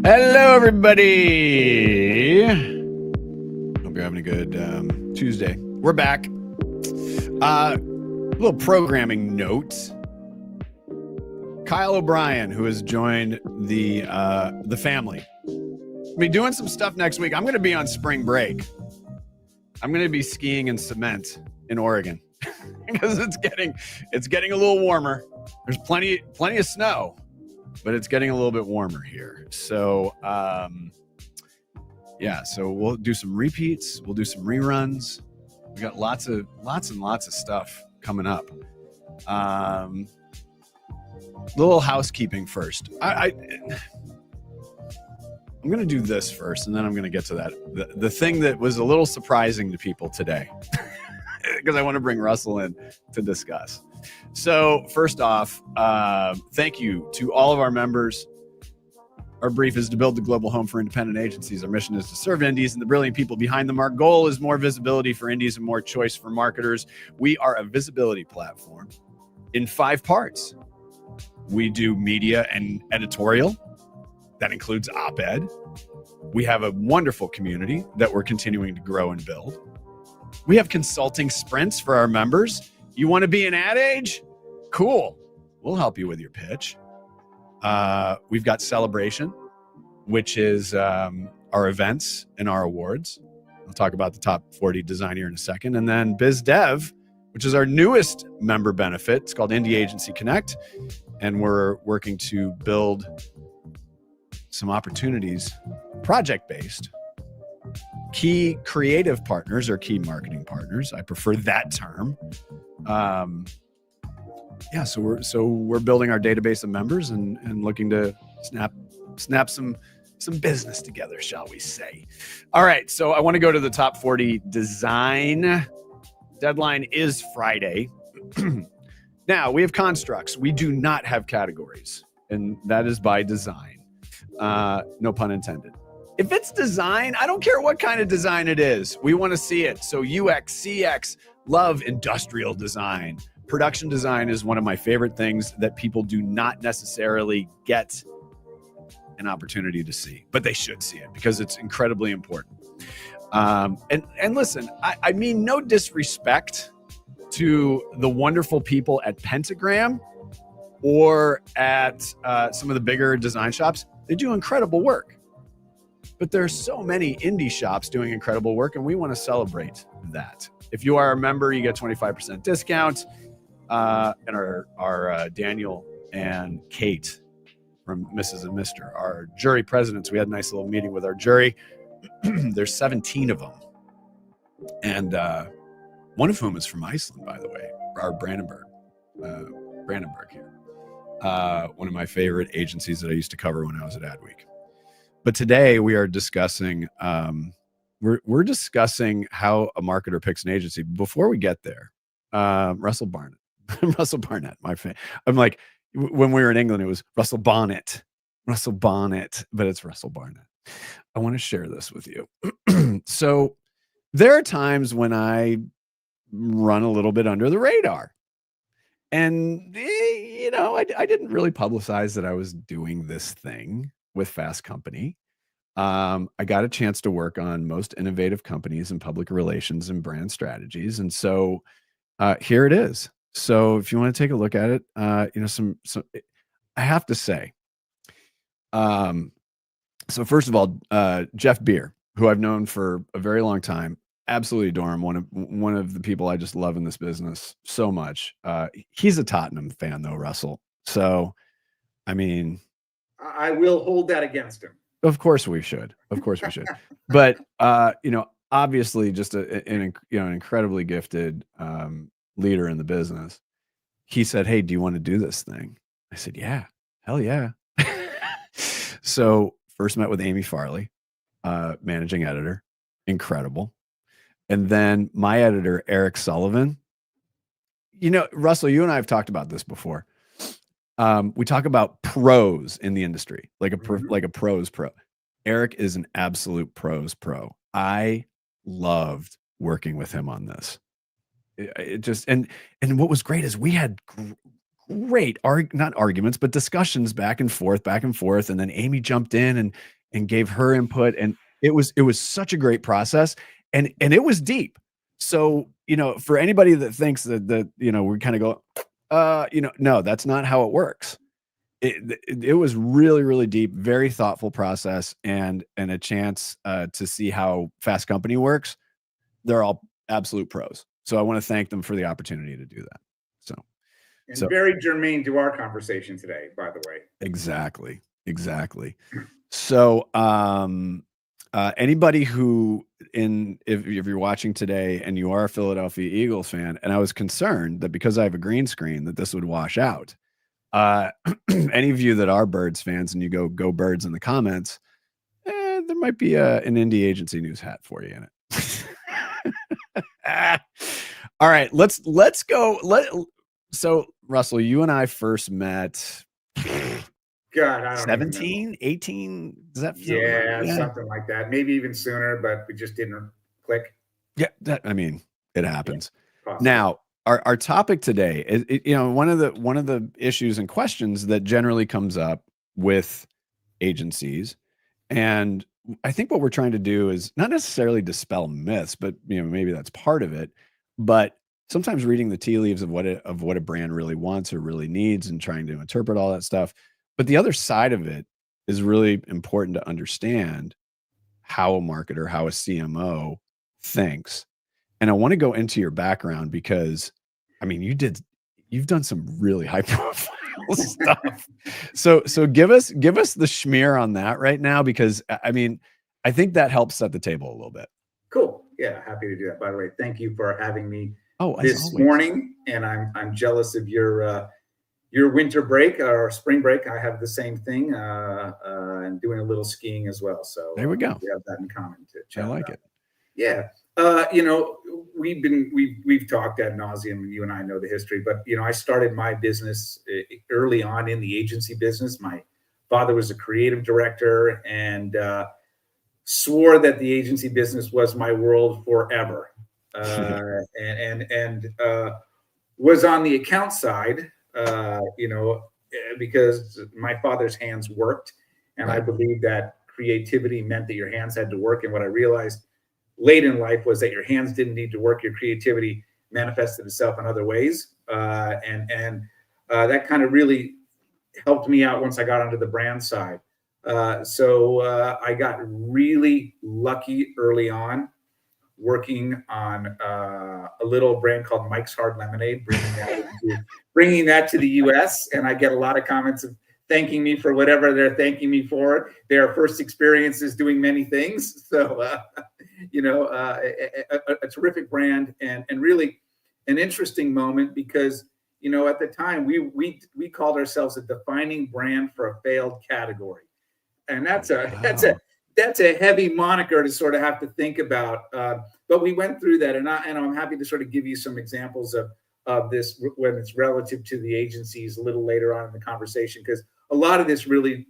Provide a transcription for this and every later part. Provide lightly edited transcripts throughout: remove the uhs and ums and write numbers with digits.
Hello, everybody. Hope you're having a good Tuesday. We're back. Little programming note. Kyle O'Brien, who has joined the family, will be doing some stuff next week. I'm going to be on spring break. I'm going to be skiing in cement in Oregon because it's getting a little warmer. There's plenty of snow, but it's getting a little bit warmer here. So, so we'll do some repeats. We'll do some reruns. We got lots and lots of stuff coming up. Little housekeeping first. I'm going to do this first, and then I'm going to get to that. The thing that was a little surprising to people today, because I want to bring Russell in to discuss. So first off, thank you to all of our members. Our brief is to build the global home for independent agencies. Our mission is to serve indies and the brilliant people behind them. Our goal is more visibility for indies and more choice for marketers. We are a visibility platform in 5 parts. We do media and editorial. That includes op-ed. We have a wonderful community that we're continuing to grow and build. We have consulting sprints for our members. You want to be an ad age? Cool. We'll help you with your pitch. We've got Celebration, which is our events and our awards. I'll talk about the top 40 design here in a second. And then Biz Dev, which is our newest member benefit. It's called Indie Agency Connect. And we're working to build some opportunities, project-based. Key creative partners or key marketing partners. I prefer that term. So we're building our database of members and looking to snap some business together, shall we say. All right, so I want to go to the top 40 design. Deadline is Friday. Now, we have constructs. We do not have categories, and that is by design. No pun intended. If it's design, I don't care what kind of design it is. We want to see it. So UX, CX, love industrial design. Production design is one of my favorite things that people do not necessarily get an opportunity to see, but they should see it because it's incredibly important. And listen, I mean no disrespect to the wonderful people at Pentagram or at some of the bigger design shops. They do incredible work. But there's so many indie shops doing incredible work, and we want to celebrate that. If you are a member, you get 25% discount. And our Daniel and Kate from Mrs. and Mr., our jury presidents, we had a nice little meeting with our jury. There's 17 of them. And one of whom is from Iceland, by the way, our Brandenburg here. One of my favorite agencies that I used to cover when I was at Adweek. But today we are discussing, we're discussing how a marketer picks an agency. Before we get there, Russell Barnett, my fan. I'm like, when we were in England, it was Russell Bonnet, but it's Russell Barnett. I want to share this with you. So there are times when I run a little bit under the radar. And, I didn't really publicize that I was doing this thing with Fast Company. I got a chance to work on most innovative companies in public relations and brand strategies. And so here it is. So if you want to take a look at it, I have to say, so first of all, Jeff Beer, who I've known for a very long time, absolutely adore him. One of the people I just love in this business so much. He's a Tottenham fan though, Russell. So, I mean, I will hold that against him. Of course we should. But, obviously just an incredibly gifted leader in the business. He said, "Hey, do you want to do this thing?" I said, "Yeah, hell yeah." So first met with Amy Farley, managing editor, incredible. And then my editor, Eric Sullivan. Russell, you and I have talked about this before. We talk about pros in the industry, like a pros pro. Eric is an absolute pros pro. I loved working with him on this. It just, and what was great is we had great, not arguments, but discussions back and forth. And then Amy jumped in and gave her input. And it was such a great process, and it was deep. So, for anybody that thinks that we kind of go, no, that's not how it works. It was really, really deep, very thoughtful process, and a chance to see how Fast Company works. They're all absolute pros. So I want to thank them for the opportunity to do that. And very germane to our conversation today, by the way. Exactly. So, anybody who if you're watching today and you are a Philadelphia Eagles fan, and I was concerned that because I have a green screen that this would wash out. Any of you that are Birds fans and you go Birds in the comments, there might be an indie agency news hat for you in it. All right, let's go. So Russell, you and I first met. God, I don't 17, 18. Does that feel right? Something like that. Maybe even sooner, but we just didn't click. Yeah, it happens. Yeah, now, our topic today is, one of the issues and questions that generally comes up with agencies, and I think what we're trying to do is not necessarily dispel myths, but maybe that's part of it. But sometimes reading the tea leaves of what a brand really wants or really needs, and trying to interpret all that stuff. But the other side of it is really important to understand how a marketer, how a CMO thinks. And I want to go into your background because, you've done some really high profile stuff. So give us the schmear on that right now, because I think that helps set the table a little bit. Cool. Yeah, happy to do that. By the way, thank you for having me this morning. And I'm jealous of your winter break or spring break. I have the same thing, and doing a little skiing as well. So there we go. We have that in common. I like it. Yeah. We've talked ad nauseum. You and I know the history, but I started my business early on in the agency business. My father was a creative director and swore that the agency business was my world forever, and was on the account side. Because my father's hands worked, and I believed that creativity meant that your hands had to work. And what I realized late in life was that your hands didn't need to work. Your creativity manifested itself in other ways. And that kind of really helped me out once I got onto the brand side. So I got really lucky early on working on a little brand called Mike's Hard Lemonade, bringing that to the US. And I get a lot of comments of thanking me for whatever they're thanking me for. Their first experiences doing many things. So, a terrific brand, and really an interesting moment because, at the time we called ourselves a defining brand for a failed category. And that's a heavy moniker to sort of have to think about. But we went through that, and I'm happy to sort of give you some examples of this when it's relative to the agencies a little later on in the conversation, because a lot of this really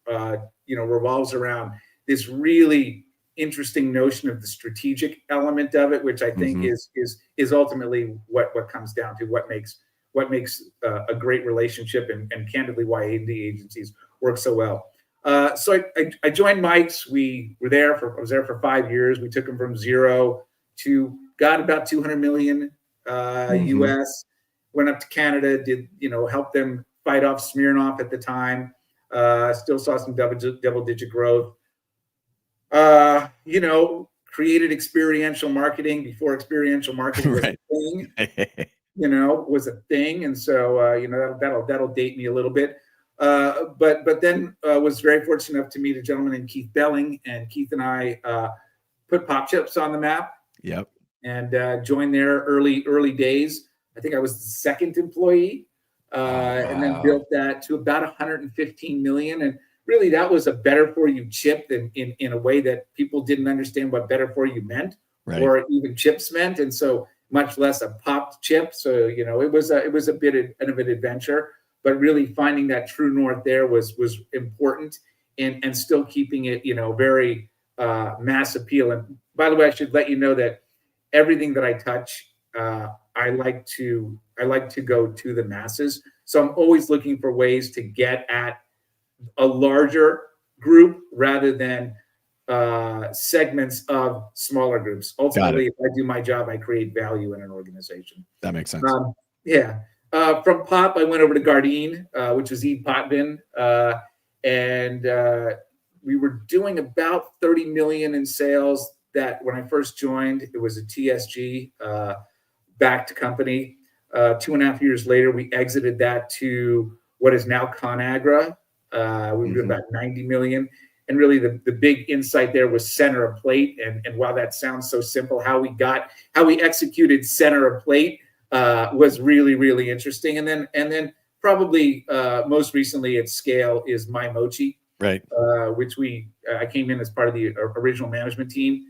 revolves around this really interesting notion of the strategic element of it, which I think is ultimately what comes down to what makes a great relationship, and candidly why indie agencies work so well. So I joined Mike's. I was there for 5 years. We took them from zero to got about 200 million US. Went up to Canada, did help them fight off Smirnoff at the time. Still saw some double-digit growth. Created experiential marketing before experiential marketing was a thing. Was a thing, and so that'll date me a little bit. But then was very fortunate enough to meet a gentleman named Keith Belling, and Keith and I put Pop Chips on the map. Yep. And joined there early days. I think I was the second employee, and then built that to about 115 million. And really, that was a better for you chip in a way that people didn't understand what better for you meant, or even chips meant, and so much less a popped chip. So it was a bit of an adventure. But really finding that true north there was important, and still keeping it, very mass appeal. And by the way, I should let you know that everything that I touch, I like to go to the masses. So I'm always looking for ways to get at a larger group rather than segments of smaller groups. Ultimately, if I do my job, I create value in an organization. That makes sense. Yeah. From Pop, I went over to Gardein, which was Eve Potvin, and we were doing about 30 million in sales. That when I first joined, it was a TSG backed company. 2.5 years later, we exited that to what is now ConAgra. We were doing about 90 million. And really the big insight there was center of plate. And while that sounds so simple, how we executed center of plate was really, really interesting. And then probably most recently at scale is My Mochi, right? Which I came in as part of the original management team.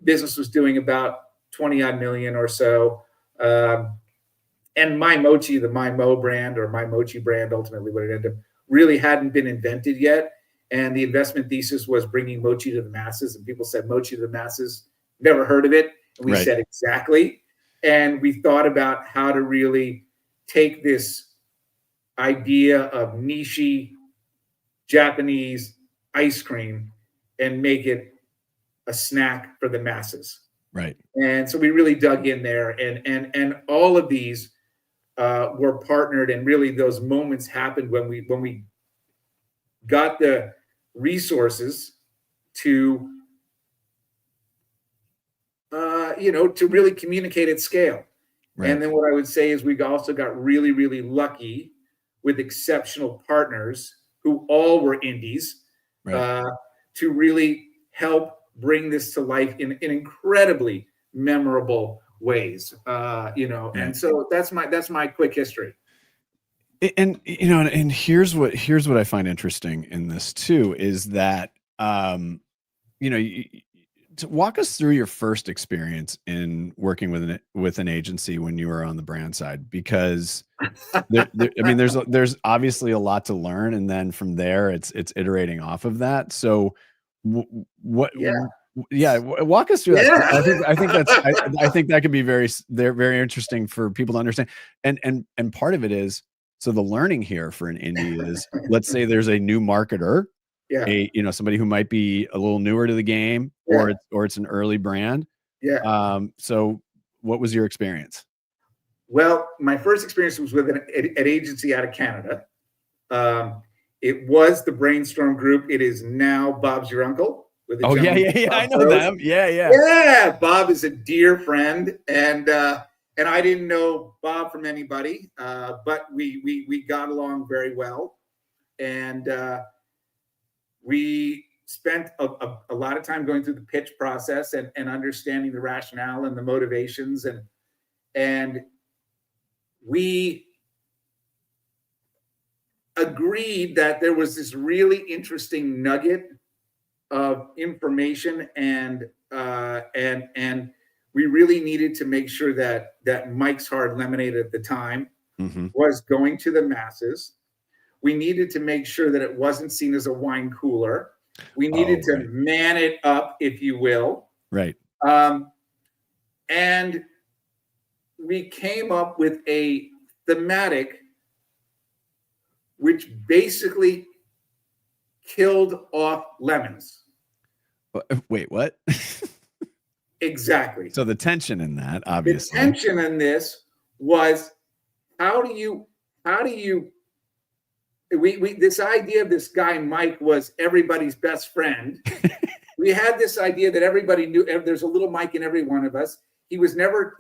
Business was doing about 20 odd million or so. And My Mochi, the My Mo brand or My Mochi brand, ultimately what it ended up, really hadn't been invented yet. And the investment thesis was bringing mochi to the masses. And people said, mochi to the masses, never heard of it. And we said, exactly. And we thought about how to really take this idea of niche Japanese ice cream and make it a snack for the masses. Right. And so we really dug in there. And all of these were partnered. And really those moments happened when we got the resources to to really communicate at scale. Right. And then what I would say is we also got really, really lucky with exceptional partners who all were indies, right, to really help bring this to life in incredibly memorable ways. And so that's my quick history. And and here's what I find interesting in this too is that to walk us through your first experience in working with an agency when you were on the brand side, because there's obviously a lot to learn, and then from there it's iterating off of that. So walk us through that. I think that could be very interesting for people to understand. And part of it is, so the learning here for an indie is, let's say there's a new marketer, somebody who might be a little newer to the game, or it's an early brand. So what was your experience? Well, my first experience was with an agency out of Canada. It was the Brainstorm Group. It is now Bob's Your Uncle. Oh yeah, I know them. Yeah. Bob is a dear friend, and I didn't know Bob from anybody, but we got along very well, and we spent a lot of time going through the pitch process and understanding the rationale and the motivations, and we agreed that there was this really interesting nugget of information, and we really needed to make sure that Mike's Hard Lemonade at the time was going to the masses. We needed to make sure that it wasn't seen as a wine cooler. We needed to man it up, if you will. Right. And we came up with a thematic which basically killed off lemons. Wait, what? Exactly. So the tension in that, obviously. The tension in this was, how do you this idea of this guy Mike was everybody's best friend. We had this idea that everybody knew there's a little Mike in every one of us. He was never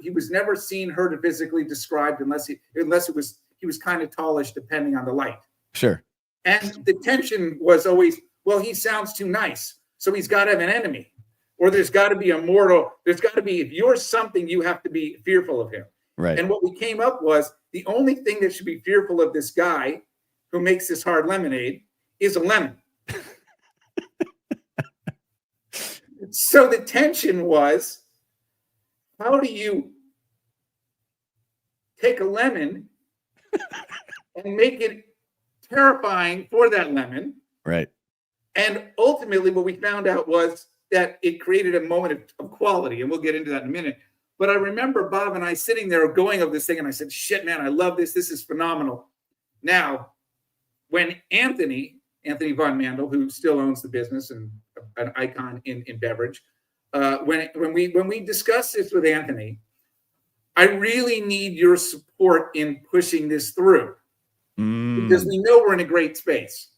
seen, heard, or physically described unless he was kind of tallish depending on the light. Sure. And the tension was always, well, he sounds too nice, so he's got to have an enemy, or there's got to be a mortal. There's got to be, if you're something, you have to be fearful of him. Right. And what we came up was, the only thing that should be fearful of this guy who makes this hard lemonade is a lemon. So the tension was, how do you take a lemon and make it terrifying for that lemon? Right. And ultimately what we found out was that it created a moment of quality, and we'll get into that in a minute. But I remember Bob and I sitting there going over this thing, and I said, shit, man, I love this. This is phenomenal. Now, when Anthony Anthony Von Mandel, who still owns the business and an icon in beverage. When we discussed this with Anthony, I really need your support in pushing this through because we know we're in a great space.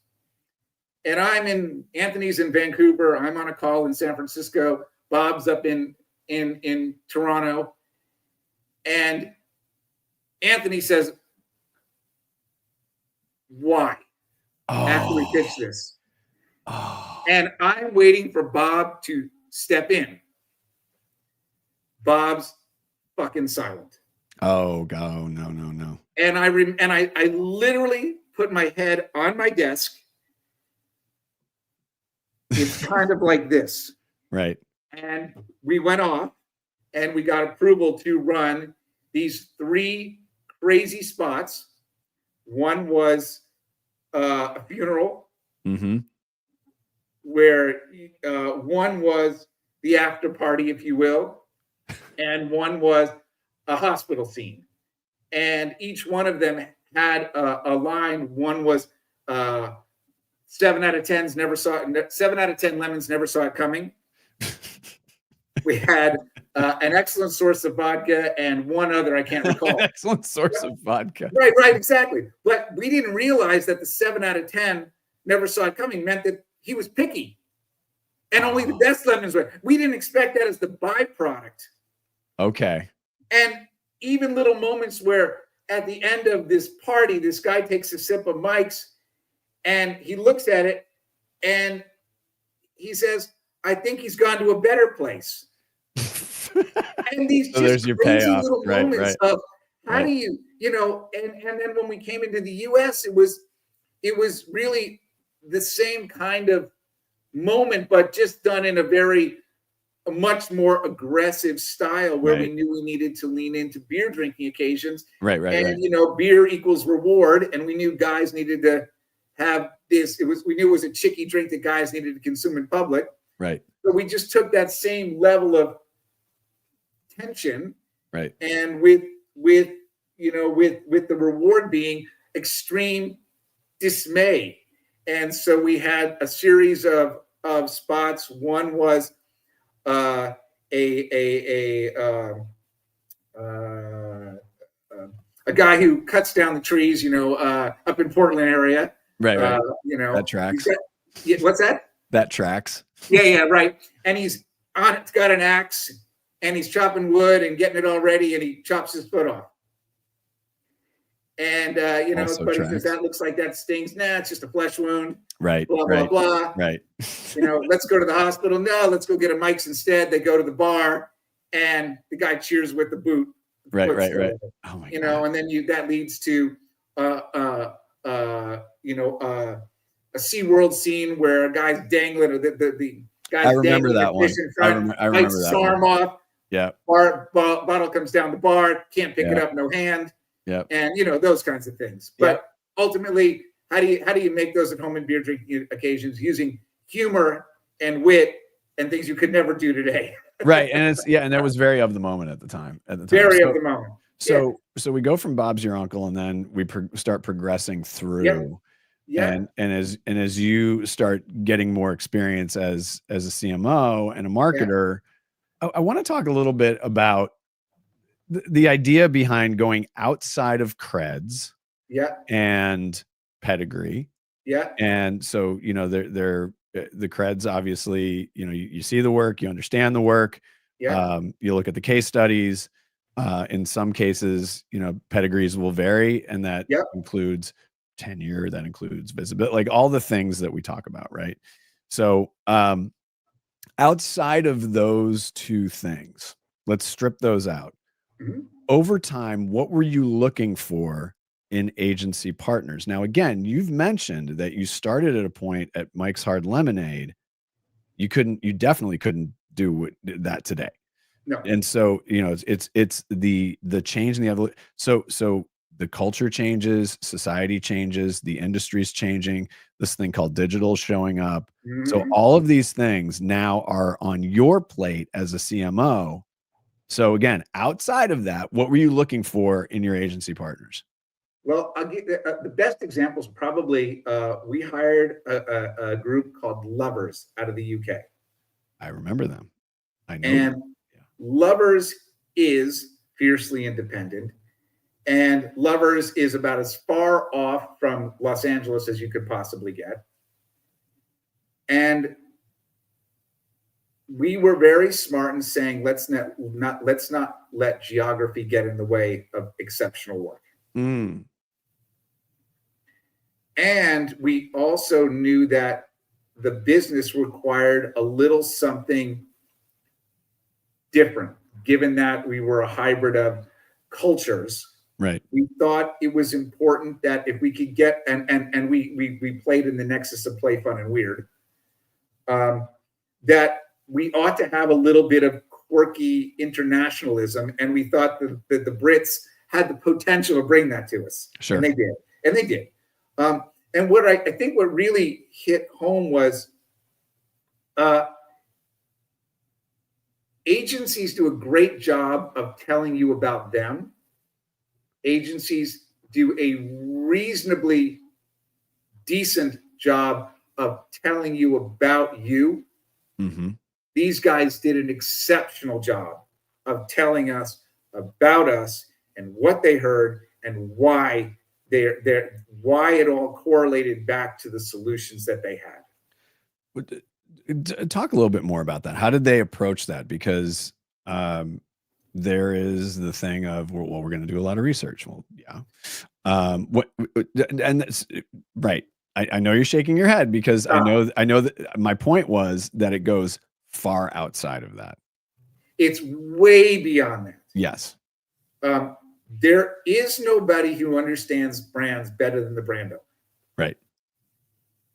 And Anthony's in Vancouver. I'm on a call in San Francisco. Bob's up in Toronto. And Anthony says, why? After we pitch this. And I'm waiting for Bob to step in. Bob's fucking silent. Oh, go no. And I literally put my head on my desk. It's kind of like this. Right. And we went off and we got approval to run these 3 crazy spots. One was a funeral, where one was the after party, if you will, and one was a hospital scene. And each one of them had a line. One was 7 out of 10s never saw it. 7 out of 10 lemons never saw it coming. We had an excellent source of vodka and one other I can't recall. Excellent source of vodka. Right, exactly. But we didn't realize that the 7 out of 10 never saw it coming meant that he was picky. And only the best lemons were. We didn't expect that as the byproduct. Okay. And even little moments where at the end of this party, this guy takes a sip of Mike's and he looks at it and he says, I think he's gone to a better place. And these so just there's your crazy payoff. little moments of how do you, and then when we came into the US, it was really the same kind of moment, but just done in a much more aggressive style where we knew we needed to lean into beer drinking occasions. Right. Beer equals reward. And we knew guys needed to have this. We knew it was a chicky drink that guys needed to consume in public. Right. So we just took that same level of tension. Right. And with the reward being extreme dismay. And so we had a series of spots. One was a guy who cuts down the trees, up in Portland area. Right. That tracks. What's that? That tracks. Yeah, right. And he's got an axe and he's chopping wood and getting it all ready and he chops his foot off. And Also but he tracks. says that looks like that stings. Nah, it's just a flesh wound. Right. Blah blah blah. Right. Let's go to the hospital. No, let's go get a Mike's instead. They go to the bar, and the guy cheers with the boot. Right. Oh my God. And then that leads to a SeaWorld scene where a guy's dangling, or the guy's I remember that one. I remember that arm one. off. Yeah. Bottle comes down the bar, can't pick it up, no hand. Yeah. And those kinds of things. But ultimately, how do you make those at home in beer drinking occasions using humor and wit and things you could never do today? Right. And and that was very of the moment at the time. Very of the moment. So we go from Bob's your uncle, and then we start progressing through. Yeah. And as you start getting more experience as a CMO and a marketer, I want to talk a little bit about the idea behind going outside of creds. And pedigree. And so they're the creds, obviously, you see the work, you understand the work. You look at the case studies. In some cases, pedigrees will vary, and that includes tenure, that includes visibility, like all the things that we talk about, right? So outside of those two things, let's strip those out. Over time, what were you looking for in agency partners? Now, again, you've mentioned that you started at a point at Mike's Hard Lemonade. You definitely couldn't do that today. No. And so, it's the change in the evolution. So the culture changes, society changes, the industry's changing, this thing called digital showing up. So all of these things now are on your plate as a CMO. So again, outside of that, what were you looking for in your agency partners? Well, I'll give the best examples. Probably, we hired a group called Lovers out of the UK, I remember them. I know and them. Yeah. Lovers is fiercely independent, and Lovers is about as far off from Los Angeles as you could possibly get. And we were very smart in saying, let's not let geography get in the way of exceptional work. Mm. And we also knew that the business required a little something different, given that we were a hybrid of cultures. Right. We thought it was important that if we could get, and we played in the nexus of play, fun, and weird, that we ought to have a little bit of quirky internationalism. And we thought that the Brits had the potential to bring that to us. Sure. And they did. And they did. And what I think what really hit home was agencies do a great job of telling you about them. Agencies do a reasonably decent job of telling you about you. Mm-hmm. These guys did an exceptional job of telling us about us and what they heard and why why it all correlated back to the solutions that they had. Talk a little bit more about that. How did they approach that? Because there is the thing of, well, we're going to do a lot of research. Well, yeah. And that's right. I know you're shaking your head because I know that my point was that it goes far outside of that. It's way beyond that. Yes. There is nobody who understands brands better than the brand owner. Right.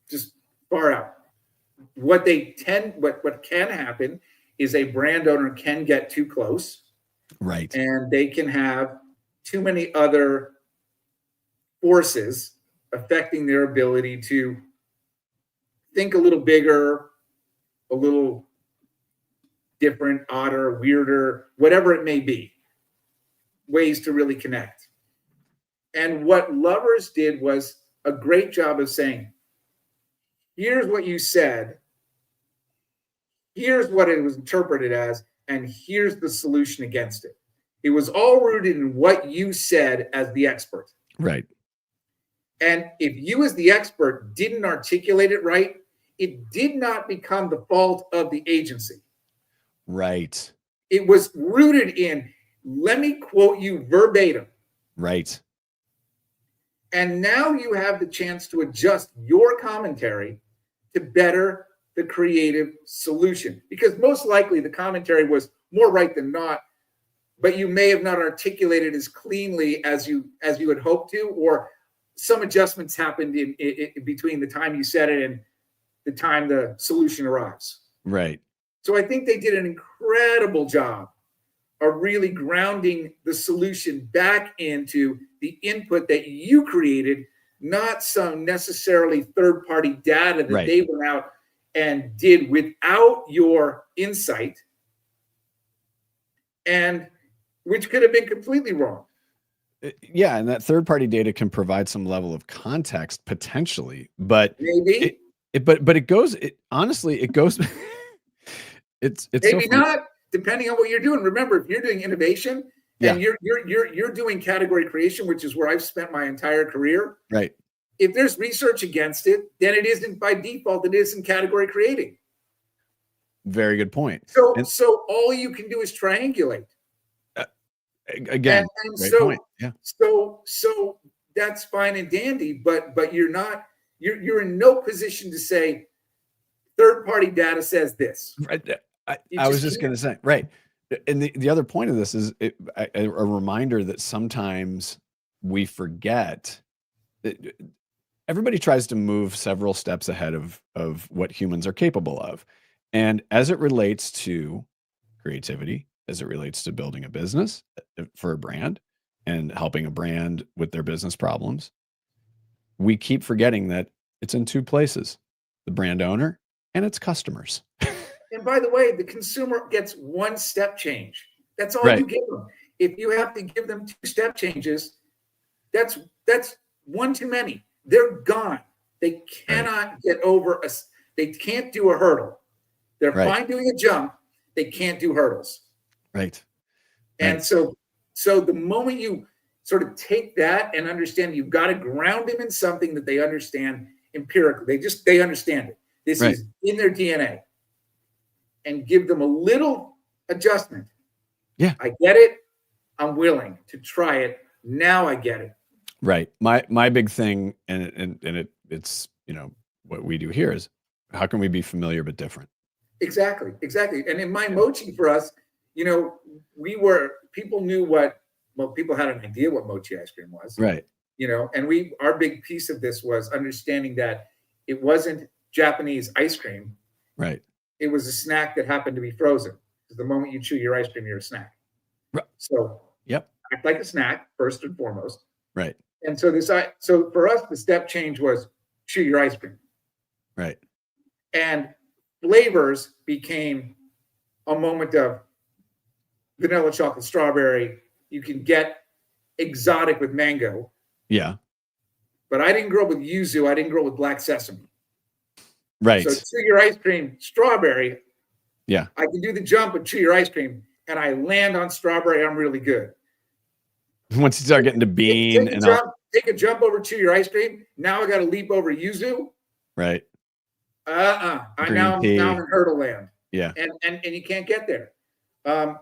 Just far out. What can happen is a brand owner can get too close. Right. And they can have too many other forces affecting their ability to think a little bigger, a little different, odder, weirder, whatever it may be, ways to really connect. And what Lovers did was a great job of saying, here's what you said, here's what it was interpreted as, and here's the solution against it. It was all rooted in what you said as the expert. Right. And if you as the expert didn't articulate it right, it did not become the fault of the agency. Right. It was rooted in, let me quote you verbatim. Right. And now you have the chance to adjust your commentary to better the creative solution. Because most likely the commentary was more right than not, but you may have not articulated as cleanly as you had hoped to, or some adjustments happened in between the time you said it and the time the solution arrives. Right. So I think they did an incredible job of really grounding the solution back into the input that you created, not some necessarily third-party data that they went out and did without your insight, and which could have been completely wrong. Yeah, and that third-party data can provide some level of context potentially, but maybe but it goes. Honestly, it goes. it's maybe so not, depending on what you're doing. Remember, if you're doing innovation and you're doing category creation, which is where I've spent my entire career. Right. If there's research against it, then it isn't by default. It isn't category creating. Very good point. So all you can do is triangulate. Again, and great so, point. Yeah. So that's fine and dandy, but you're in no position to say third-party data says this. Right. I was just going to say, right. And the other point of this is a reminder that sometimes we forget that everybody tries to move several steps ahead of what humans are capable of. And as it relates to creativity, as it relates to building a business for a brand and helping a brand with their business problems, we keep forgetting that it's in two places, the brand owner and its customers. And by the way, the consumer gets one step change. That's all you give them. If you have to give them two step changes, that's that's one too many. They're gone. They cannot get over they can't do a hurdle. They're fine doing a jump. They can't do hurdles. Right. And so the moment you sort of take that and understand, you've got to ground them in something that they understand empirically. They understand it. This is in their DNA. And give them a little adjustment. Yeah. I get it. I'm willing to try it. Now I get it. Right. My big thing, and it's, you know, what we do here is, how can we be familiar but different? Exactly. And in my mochi, for us, you know, people knew people had an idea what mochi ice cream was. Right. You know, and our big piece of this was understanding that it wasn't Japanese ice cream. Right. It was a snack that happened to be frozen. Because the moment you chew your ice cream, you're a snack. Right. So act like a snack first and foremost. Right. And so so for us, the step change was chew your ice cream. Right. And flavors became a moment of vanilla, chocolate, strawberry. You can get exotic with mango. Yeah. But I didn't grow up with yuzu. I didn't grow up with black sesame. Right. So chew your ice cream, strawberry. Yeah. I can do the jump and chew your ice cream, and I land on strawberry. I'm really good. Once you start getting to bean take a jump over chew your ice cream. Now I got to leap over yuzu. Right. I'm in hurdle land. Yeah. And you can't get there.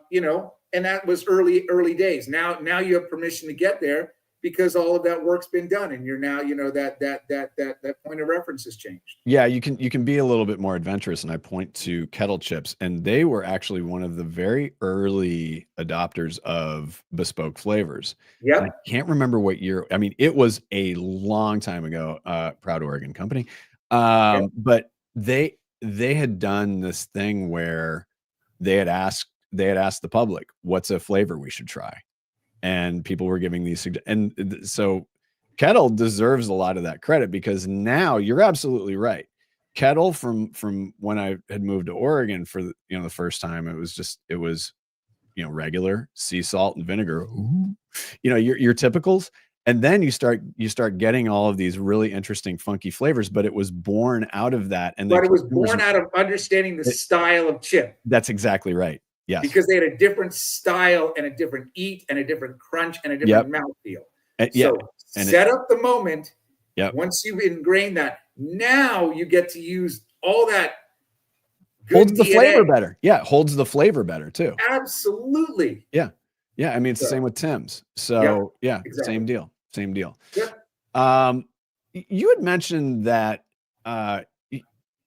You know, and that was early days. Now you have permission to get there because all of that work's been done, and you're now, you know, that point of reference has changed. Yeah, you can be a little bit more adventurous, and I point to kettle chips, and they were actually one of the very early adopters of bespoke flavors. Yeah, I can't remember what year. I mean, it was a long time ago. Proud Oregon company, but they had done this thing where they had asked the public, what's a flavor we should try, and people were giving these, and so Kettle deserves a lot of that credit, because now you're absolutely right. Kettle, from when I had moved to Oregon for the first time, it was regular sea salt and vinegar, your typicals, and then you start getting all of these really interesting funky flavors, but it was born out of that, but it was born out of understanding the style of chip. That's exactly right. Yes. Because they had a different style and a different eat and a different crunch and a different mouthfeel. Set up the moment. Yep. Once you've ingrained that, now you get to use all that. Holds the flavor better. Yeah, holds the flavor better too. Absolutely. Yeah. Yeah. I mean, it's the same with Tim's. So exactly. Same deal. Yeah. You had mentioned that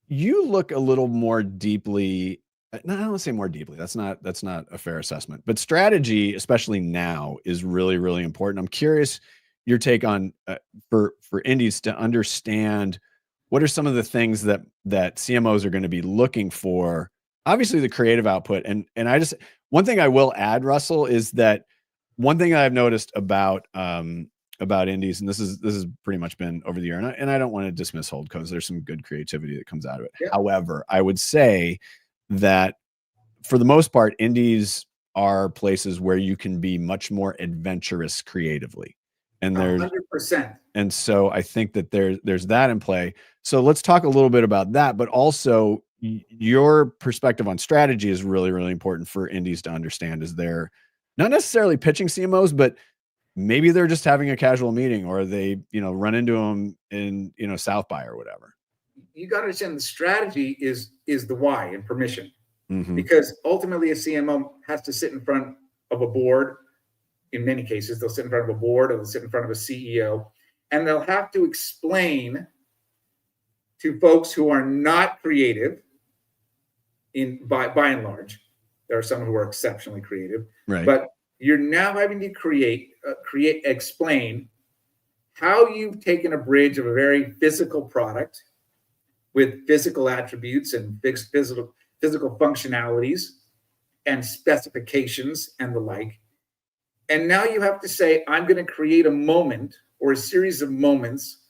you look a little more deeply. No, I don't want to say more deeply. That's not a fair assessment. But strategy, especially now, is really, really important. I'm curious your take on for indies to understand what are some of the things that CMOs are going to be looking for. Obviously, the creative output, and one thing I will add, Russell, is that one thing I've noticed about indies, and this is pretty much been over the year, and I don't want to dismiss Holdcos. There's some good creativity that comes out of it. Yeah. However, I would say that for the most part, indies are places where you can be much more adventurous creatively. And there's 100%. And so I think that there's that in play. So let's talk a little bit about that, but also your perspective on strategy is really, really important for indies to understand. Is they're not necessarily pitching CMOs, but maybe they're just having a casual meeting, or they, run into them in, South by or whatever. You got to understand the strategy is the why and permission, because ultimately a CMO has to sit in front of a board. In many cases, they'll sit in front of a board, or they'll sit in front of a CEO, and they'll have to explain to folks who are not creative. By and large, there are some who are exceptionally creative, right? But you're now having to explain how you've taken a bridge of a very physical product with physical attributes and physical functionalities and specifications and the like. And now you have to say, I'm going to create a moment or a series of moments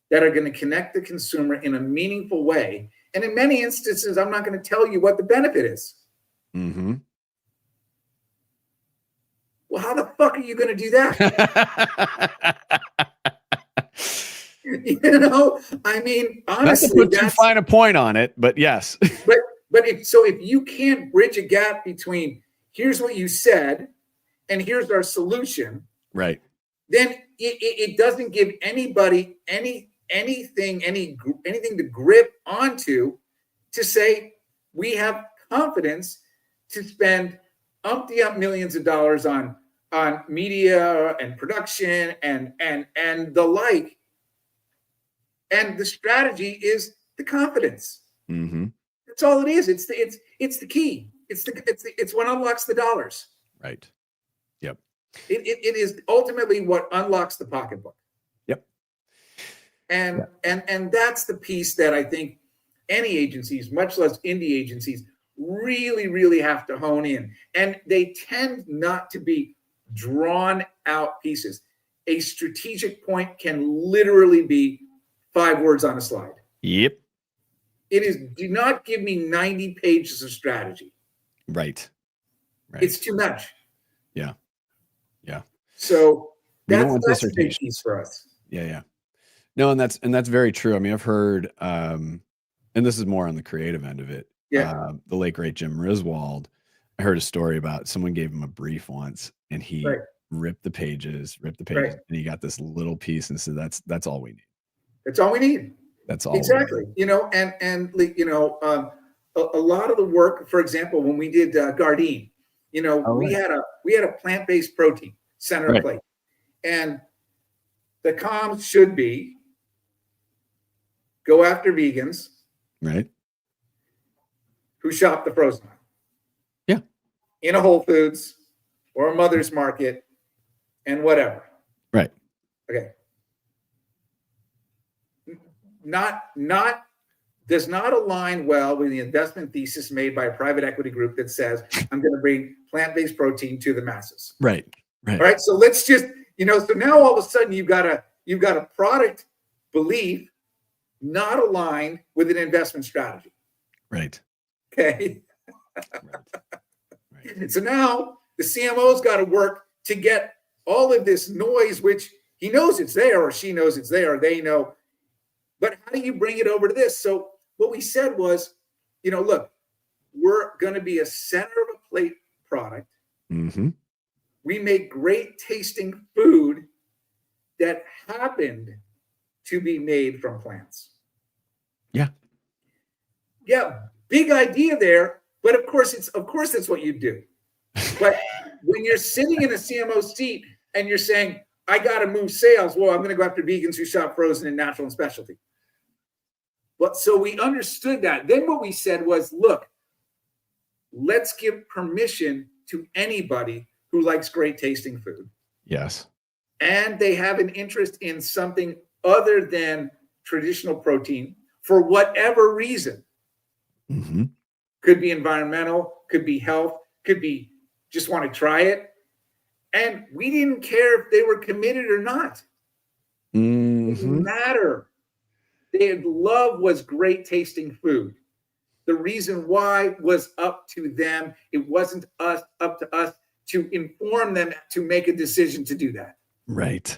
that are going to connect the consumer in a meaningful way. And in many instances, I'm not going to tell you what the benefit is. Mm-hmm. Well, how the fuck are you going to do that? I mean, Not to honestly, put too fine a point on it, but yes. but if you can't bridge a gap between here's what you said and here's our solution, Right. then it doesn't give anybody anything to grip onto to say we have confidence to spend umpty up millions of dollars on media and production and the like. And the strategy is the confidence. Mm-hmm. That's all it is. It's the key. It's what unlocks the dollars. Right. Yep. It is ultimately what unlocks the pocketbook. Yep. And that's the piece that I think any agencies, much less indie agencies, really, really have to hone in. And they tend not to be drawn out pieces. A strategic point can literally be 5 words on a slide. Yep. It is, do not give me 90 pages of strategy. Right. Right. It's too much. Yeah. Yeah. So that's a big dissertations. piece for us. Yeah. Yeah. No, and that's very true. I mean, I've heard, and this is more on the creative end of it. Yeah. The late great Jim Riswold. I heard a story about someone gave him a brief once, and he ripped the pages, and he got this little piece, and said, "That's all we need. That's all we need. That's all exactly." A lot of the work, for example, when we did Gardein, we had a plant-based protein center of plate, and the comms should be go after vegans, right, who shop the frozen aisle. Yeah. In a Whole Foods or a Mother's Market and whatever. Right. Okay. Does not align well with the investment thesis made by a private equity group that says, I'm going to bring plant-based protein to the masses. Right. Right. All right. So let's just, so now all of a sudden you've got a product belief not aligned with an investment strategy. Right. Okay. Right. So now the CMO's got to work to get all of this noise, which he knows it's there, or she knows it's there, or they know. But how do you bring it over to this? So what we said was, look, we're going to be a center of a plate product. Mm-hmm. We make great tasting food that happened to be made from plants. Yeah. Yeah. Big idea there. But of course that's what you do. But when you're sitting in a CMO seat and you're saying, I got to move sales, well, I'm going to go after vegans who shop frozen and natural and specialty. But so we understood that. Then what we said was, look, let's give permission to anybody who likes great tasting food. Yes. And they have an interest in something other than traditional protein for whatever reason. Mm-hmm. Could be environmental, could be health, could be just want to try it. And we didn't care if they were committed or not. Mm-hmm. It didn't matter. Their love was great tasting food. The reason why was up to them. It wasn't up to us to inform them to make a decision to do that. Right.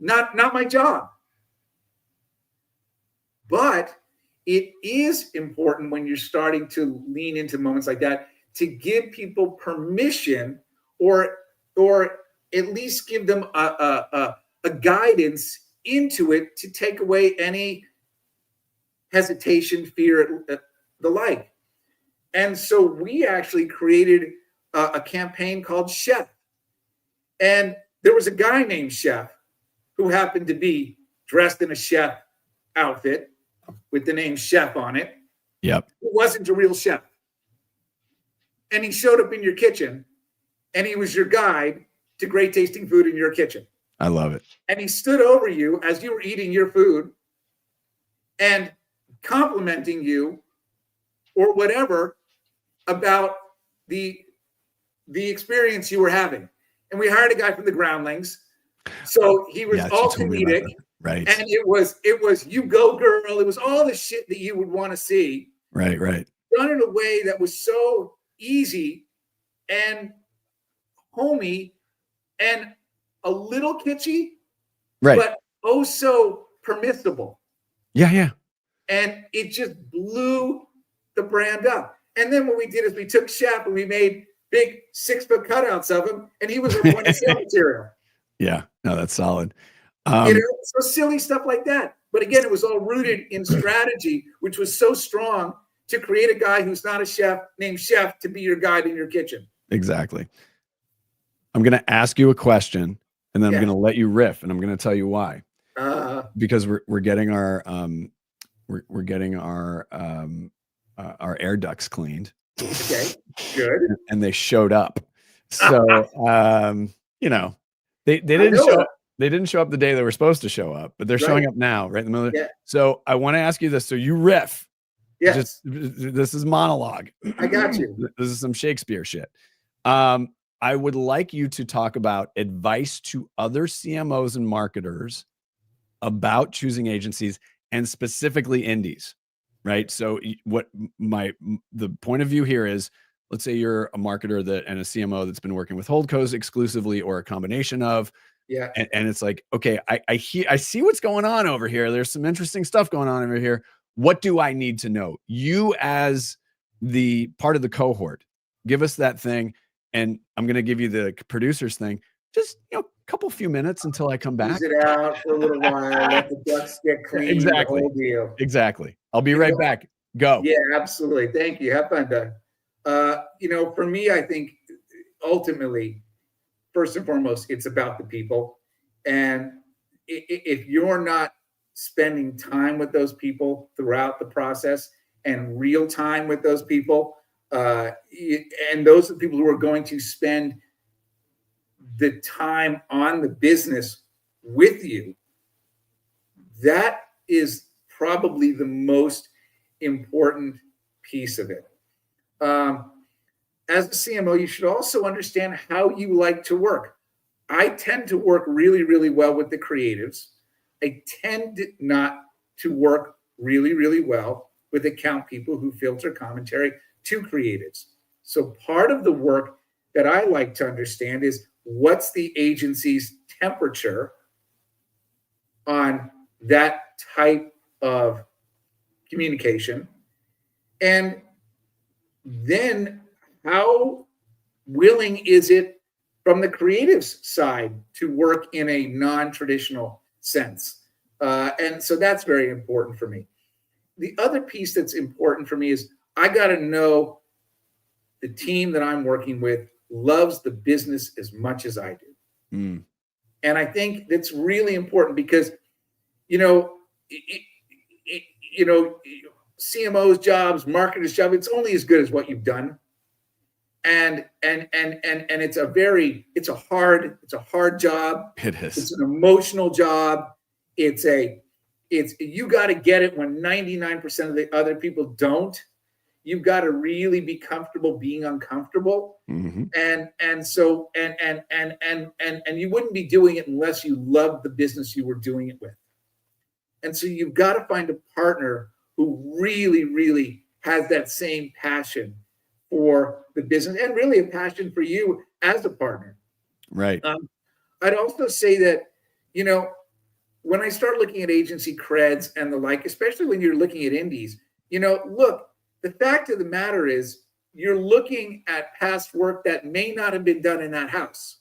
Not my job. But it is important when you're starting to lean into moments like that to give people permission or at least give them a guidance into it to take away any hesitation, fear, the like. And so we actually created a campaign called Chef. And there was a guy named Chef who happened to be dressed in a chef outfit with the name Chef on it. Yep. It wasn't a real chef. And he showed up in your kitchen and he was your guide to great tasting food in your kitchen. I love it. And he stood over you as you were eating your food and complimenting you or whatever about the experience you were having. And we hired a guy from the Groundlings. So he was all comedic. Right. And it was you go girl. It was all the shit that you would want to see. Right. Done in a way that was so easy and homey and a little kitschy, right, but oh so permissible. Yeah. And it just blew the brand up. And then what we did is we took Chef and we made big 6-foot cutouts of him, and he was our point of sale material. Yeah, no, that's solid. So silly stuff like that. But again, it was all rooted in strategy, which was so strong to create a guy who's not a chef named Chef to be your guide in your kitchen. Exactly. I'm going to ask you a question, and then I'm going to let you riff, and I'm going to tell you why. Because we're getting our our air ducts cleaned. Okay, good. And they showed up. So they didn't show up. They didn't show up the day they were supposed to show up, but they're showing up now, right in the middle. Yeah. So I want to ask you this. So you riff. Yes. This is monologue. I got you. This is some Shakespeare shit. I would like you to talk about advice to other CMOs and marketers about choosing agencies, and specifically indies, right? So what the point of view here is, let's say you're a marketer and a CMO that's been working with holdcos exclusively or a combination of. Yeah. And it's like, okay, I see what's going on over here. There's some interesting stuff going on over here. What do I need to know? You, as the part of the cohort, give us that thing. And I'm going to give you the producer's thing. Just, a few minutes until I come back. Use it out for a little while. Let the ducts get clean. Exactly. The whole deal. Exactly. I'll be right back. Go. Yeah, absolutely. Thank you. Have fun, Doug. For me, I think ultimately, first and foremost, it's about the people. And if you're not spending time with those people throughout the process and real time with those people, and those are the people who are going to spend the time on the business with you, that is probably the most important piece of it. As a CMO, you should also understand how you like to work. I tend to work really, really well with the creatives. I tend not to work really, really well with account people who filter commentary to creatives. So part of the work that I like to understand is, what's the agency's temperature on that type of communication? And then how willing is it from the creative's side to work in a non-traditional sense? And so that's very important for me. The other piece that's important for me is, I got to know the team that I'm working with loves the business as much as I do. Mm. And I think that's really important because, CMO's jobs, marketers' job, it's only as good as what you've done. And it's a hard job. It is. It's an emotional job. You got to get it when 99% of the other people don't. You've got to really be comfortable being uncomfortable. Mm-hmm. And you wouldn't be doing it unless you loved the business you were doing it with. And so you've got to find a partner who really, really has that same passion for the business, and really a passion for you as a partner. Right. I'd also say that, when I start looking at agency creds and the like, especially when you're looking at indies, look, the fact of the matter is, you're looking at past work that may not have been done in that house.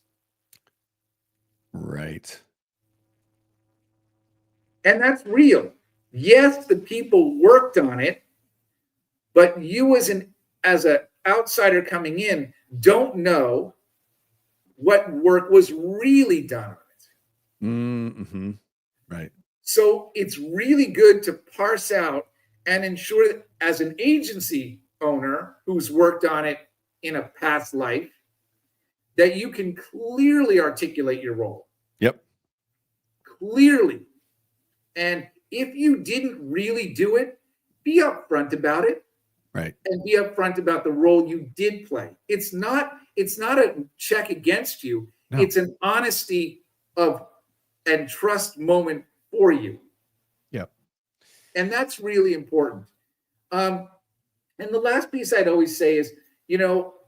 Right. And that's real. Yes, the people worked on it, but you as an outsider coming in don't know what work was really done on it. Mm-hmm. Right. So it's really good to parse out and ensure that, as an agency owner who's worked on it in a past life, that you can clearly articulate your role. Yep. Clearly. And if you didn't really do it, be upfront about it. Right. And be upfront about the role you did play. It's not a check against you. No. It's an honesty and trust moment for you. Yep. And that's really important. And the last piece I'd always say is,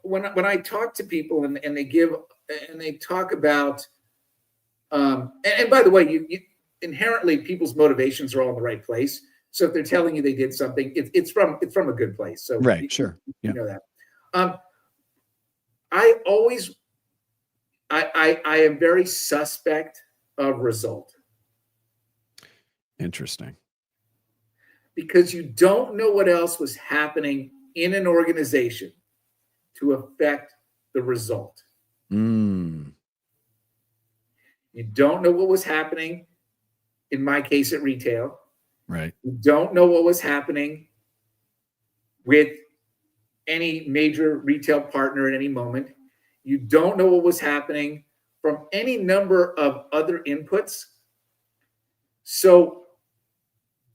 when I talk to people and they talk about, and by the way, inherently people's motivations are all in the right place. So if they're telling you they did something, it's from a good place. So Right. Sure. you know that. I always, I am very suspect of result. Interesting. Because you don't know what else was happening in an organization to affect the result. Mm. You don't know what was happening, in my case, at retail. Right. You don't know what was happening with any major retail partner at any moment. You don't know what was happening from any number of other inputs. So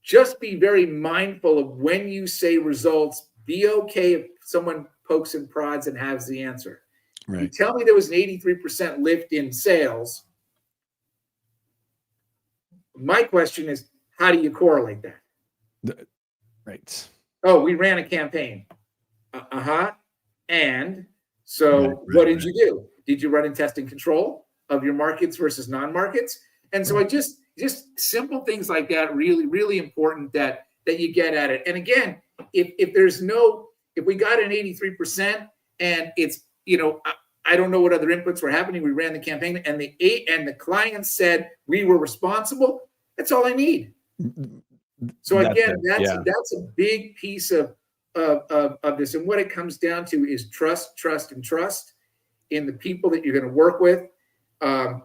just be very mindful of when you say results. Be okay if someone pokes and prods and has the answer. Right. You tell me there was an 83% lift in sales. My question is, how do you correlate that? Right. Oh, we ran a campaign. And so what did you do? Did you run in test and control of your markets versus non-markets? And so I just simple things like that, really, really important that you get at it. And again, if we got an 83% and it's, I don't know what other inputs were happening. We ran the campaign and the client said we were responsible. That's all I need. So again, that's a big piece of this. And what it comes down to is trust in the people that you're going to work with. And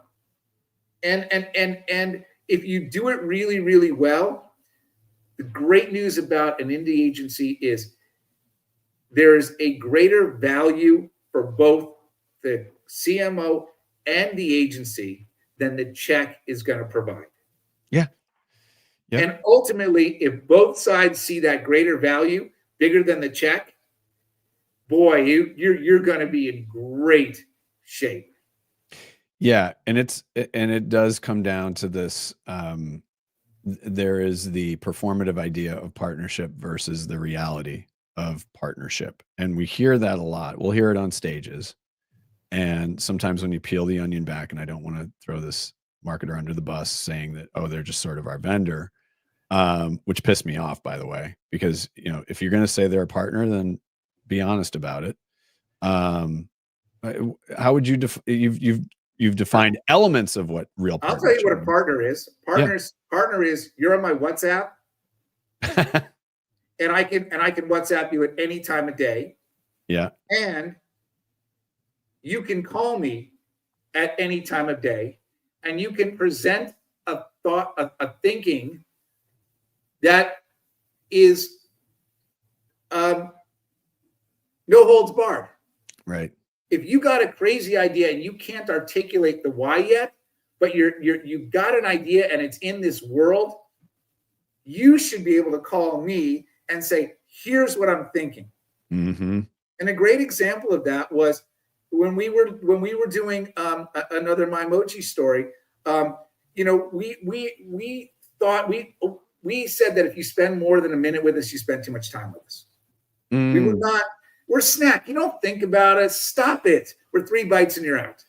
if you do it really, really well, the great news about an indie agency is there's a greater value for both the CMO and the agency than the check is going to provide. Yeah. Yep. And ultimately, if both sides see that greater value, bigger than the check, boy, you're going to be in great shape. Yeah, and it does come down to this. There is the performative idea of partnership versus the reality of partnership, and we hear that a lot. We'll hear it on stages, and sometimes when you peel the onion back, and I don't want to throw this marketer under the bus saying that, oh, they're just sort of our vendor, which pissed me off, by the way, because if you're going to say they're a partner, then be honest about it. How would you you've defined elements of what real I'll partnership tell you what a partner is. Partner is you're on my WhatsApp and I can WhatsApp you at any time of day. Yeah. And you can call me at any time of day and you can present a thought, a thinking that is no holds barred. Right. If you got a crazy idea and you can't articulate the why yet, but you've got an idea and it's in this world, you should be able to call me and say, here's what I'm thinking. Mm-hmm. And a great example of that was when we were doing another MyMoji story. We thought we said that if you spend more than a minute with us, you spend too much time with us. Mm. We're snack. You don't think about us. Stop it. We're 3 bites and you're out.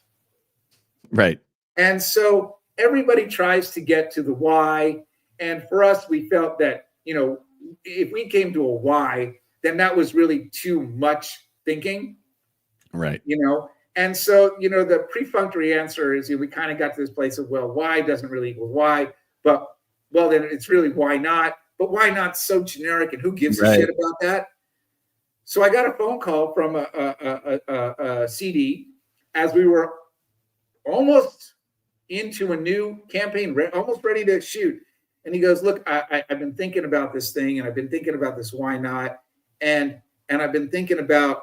Right. And so everybody tries to get to the why. And for us, we felt that, if we came to a why, then that was really too much thinking. Right. And so, the perfunctory answer is we kind of got to this place of, well, why doesn't really equal why, but well, then it's really why not, but why not so generic and who gives a shit about that? So I got a phone call from a CD as we were almost into a new campaign, almost ready to shoot. And he goes, look, I've been thinking about this thing and I've been thinking about this why not. And I've been thinking about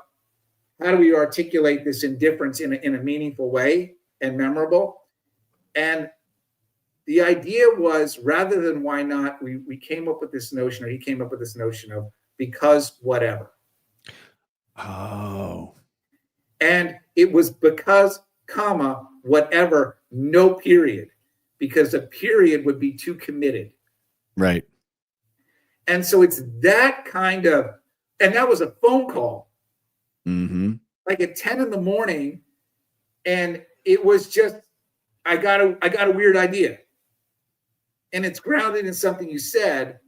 how do we articulate this indifference in a meaningful way and memorable. And the idea was, rather than why not, we came up with this notion, or he came up with this notion of because whatever. Oh. And it was because, comma, whatever, no period, because a period would be too committed. Right. And so it's that kind of, and that was a phone call. Mm-hmm. Like at 10 in the morning. And it was just, I got a weird idea. and it's grounded in something you said,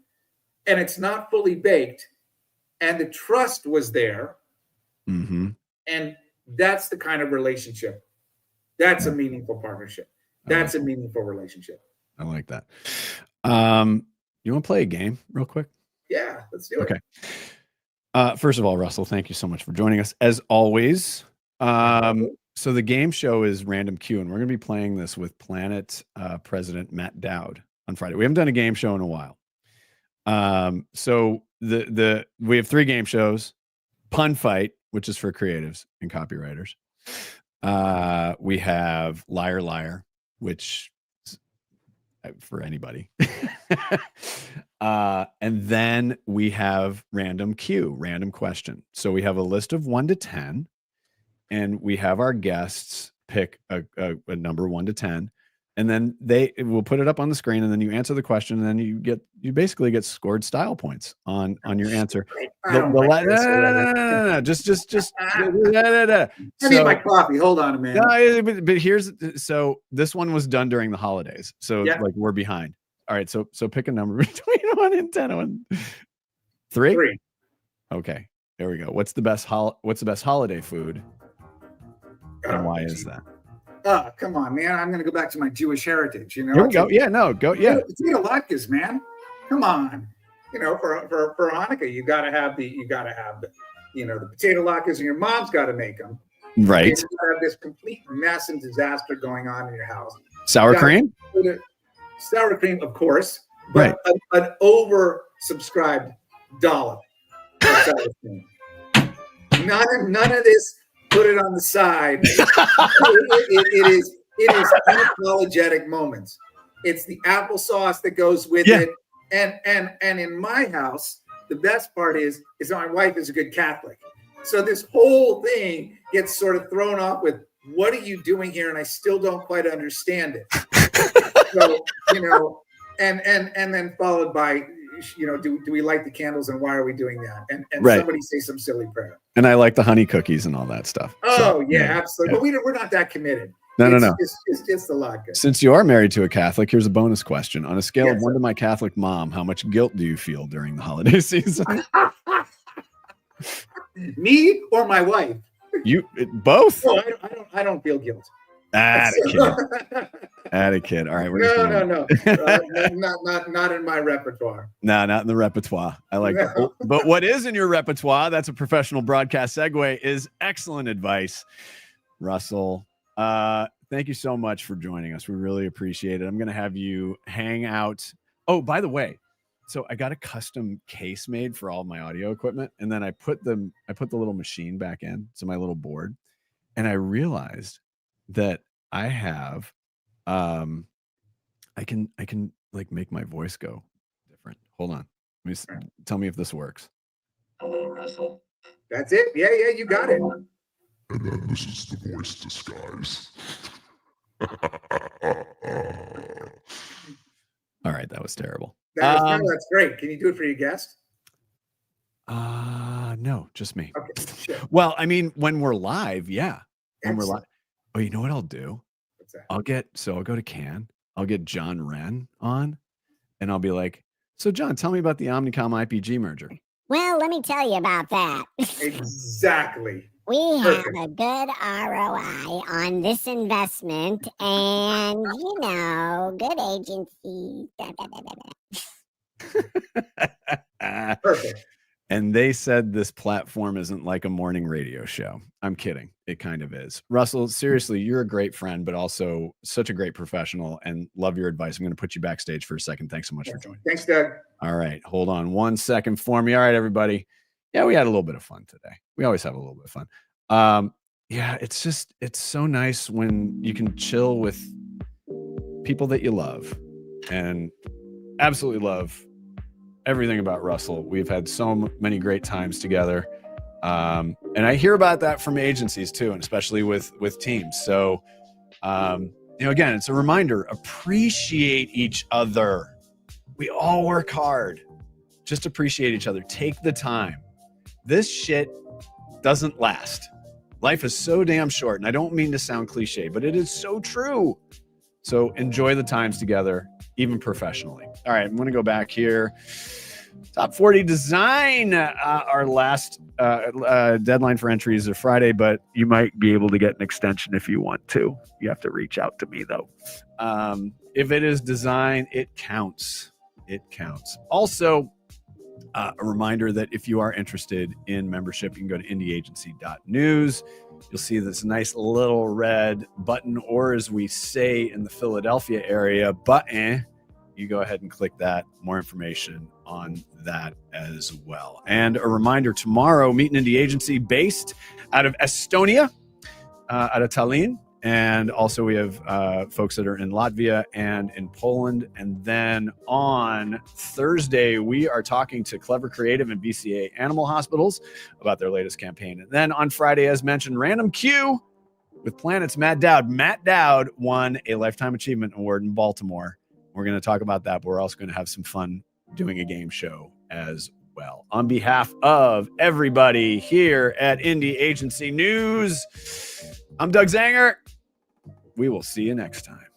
and it's not fully baked, and the trust was there. Mm-hmm. And that's the kind of relationship. That's a meaningful partnership. That's a meaningful relationship. I like that. You want to play a game real quick? Yeah, let's do it. Okay. First of all, Russell, thank you so much for joining us as always. So the game show is Random Q, and we're going to be playing this with Planet President Matt Dowd on Friday. We haven't done a game show in a while. So we have 3 game shows: Pun Fight, which is for creatives and copywriters. We have Liar Liar, which is for anybody. And then we have Random Q, random question. So we have a list of 1 to 10, and we have our guests pick a number 1 to 10, and then we'll put it up on the screen, and then you answer the question, and then you basically get scored style points on your answer. Just I need my coffee. Hold on a minute. No, but so this one was done during the holidays, so like we're behind. All right, so pick a number between 1 and 10. 3? 3. Okay, there we go. What's the best holiday food, and why is that? Oh, come on, man! I'm going to go back to my Jewish heritage. You know, here we go. Yeah, no, go. Yeah, potato latkes, man. Come on. You know, for Hanukkah, you got to have the the potato latkes, and your mom's got to make them. Right. You have this complete mess and disaster going on in your house. Sour cream. Sour cream, of course, but an oversubscribed dollop of sour cream. None of this. Put it on the side. It is unapologetic moments. It's the applesauce that goes with it. And in my house, the best part is my wife is a good Catholic. So this whole thing gets sort of thrown off with, what are you doing here? And I still don't quite understand it. So, and then followed by, do we light the candles, and why are we doing that? And somebody say some silly prayer. And I like the honey cookies and all that stuff. Oh, yeah, absolutely. Yeah. But we're not that committed. No. It's just a lot good. Since you are married to a Catholic, here's a bonus question. On a scale of 1 to my Catholic mom, how much guilt do you feel during the holiday season? Me or my wife? You both? No, I don't feel guilt. Atta kid. All right. No. Not in my repertoire. No, not in the repertoire. I like that. But what is in your repertoire, that's a professional broadcast segue, is excellent advice. Russell, thank you so much for joining us. We really appreciate it. I'm going to have you hang out. Oh, by the way, so I got a custom case made for all my audio equipment, and then I put the little machine back in, so my little board, and I realized that I have I can like make my voice go different. Hold on. Tell me if this works. Hello, Russell. That's it. Yeah, you got it. And then this is the voice disguise. All right, that was terrible. That's great. Can you do it for your guest? No, just me. Okay, sure. Well, I mean, when we're live, yeah. When Excellent. we're live. Oh, you know what I'll do? What's that? I'll go to Cannes. I'll get John Wren on, and I'll be like, so John, tell me about the Omnicom IPG merger. Well, let me tell you about that. Exactly. We have a good ROI on this investment, and good agency. Perfect. And they said this platform isn't like a morning radio show. I'm kidding. It kind of is. Russell, seriously, you're a great friend, but also such a great professional, and love your advice. I'm going to put you backstage for a second. Thanks so much for joining. Thanks, Doug. All right. Hold on 1 second for me. All right, everybody. Yeah, we had a little bit of fun today. We always have a little bit of fun. Yeah, it's so nice when you can chill with people that you love, and absolutely love everything about Russell. We've had so many great times together. And I hear about that from agencies too, and especially with teams. So, again, it's a reminder, appreciate each other. We all work hard. Just appreciate each other. Take the time. This shit doesn't last. Life is so damn short. And I don't mean to sound cliche, but it is so true. So enjoy the times together. even professionally. All right, I'm going to go back here. Top 40 design. Our last deadline for entries is Friday, but you might be able to get an extension if you want to. You have to reach out to me, though. If it is design, it counts. It counts. Also, a reminder that if you are interested in membership, you can go to indieagency.news. You'll see this nice little red button, or as we say in the Philadelphia area, button. You go ahead and click that. More information on that as well. And a reminder, tomorrow, Meet an Indie Agency based out of Estonia, out of Tallinn. And also we have folks that are in Latvia and in Poland. And then on Thursday, we are talking to Clever Creative and BCA Animal Hospitals about their latest campaign. And then on Friday, as mentioned, Random Q with Planet's Matt Dowd. Matt Dowd won a Lifetime Achievement Award in Baltimore. We're going to talk about that, but we're also going to have some fun doing a game show as well. On behalf of everybody here at Indie Agency News, I'm Doug Zanger. We will see you next time.